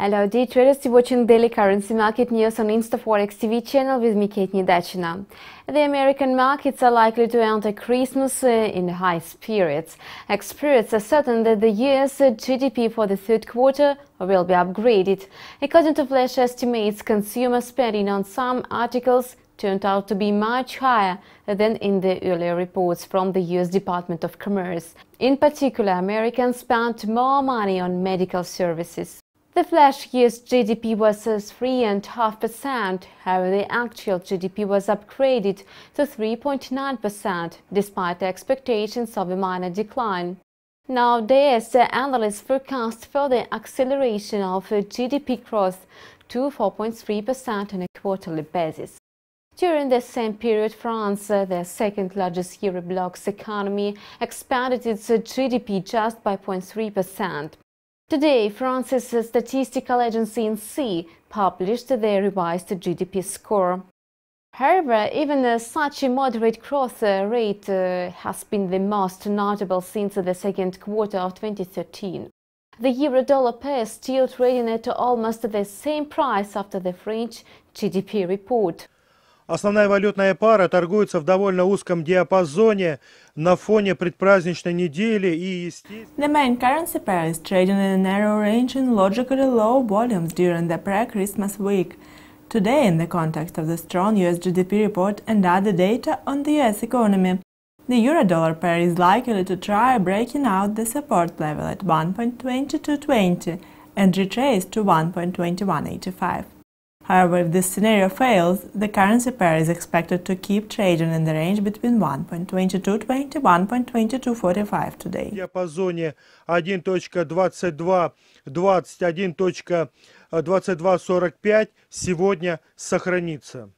Hello dear traders, you're watching daily currency market news on InstаФорекс TV channel with me, Kate Nidachina. The American markets are likely to enter Christmas in high spirits. Experts are certain that the US GDP for the third quarter will be upgraded. According to flash estimates, consumer spending on some articles turned out to be much higher than in the earlier reports from the US Department of Commerce. In particular, Americans spent more money on medical services. The flash year's GDP was 3.5%, however the actual GDP was upgraded to 3.9%, despite the expectations of a minor decline. Nowadays, analysts forecast further acceleration of GDP growth to 4.3% on a quarterly basis. During the same period, France, the second-largest Eurobloc economy, expanded its GDP just by 0.3%. Today, France's statistical agency INSEE published their revised GDP score. However, even such a moderate growth rate has been the most notable since the second quarter of 2013. The euro-dollar pair is still trading at almost the same price after the French GDP report. Основная валютная пара торгуется в довольно узком диапазоне на фоне предпраздничной недели и, естественно... The main currency pair is trading in a narrow range in logically low volumes during the pre-Christmas week. Today, in the context of the strong US GDP report and other data on the US economy, the euro-dollar pair is likely to try breaking out the support level at 1.2220 and retrace to 1.2185. However, if this scenario fails, the currency pair is expected to keep trading in the range between 1.2220 and 1.2245 today. В диапазоне 1.2220, 1.2245 сегодня сохранится.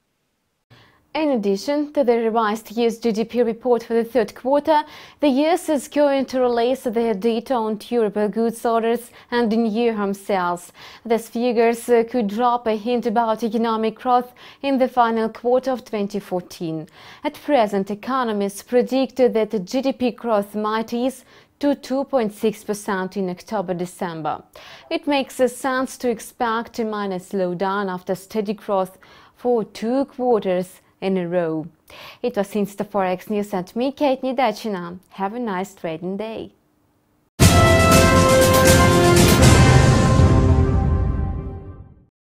In addition to the revised US GDP report for the third quarter, the US is going to release their data on durable goods orders and new home sales. These figures could drop a hint about economic growth in the final quarter of 2014. At present, economists predict that the GDP growth might ease to 2.6% in October-December. It makes sense to expect a minor slowdown after steady growth for 2 quarters in a row. It was InstаФорекс News and me, Kate Nidachina. Have a nice trading day.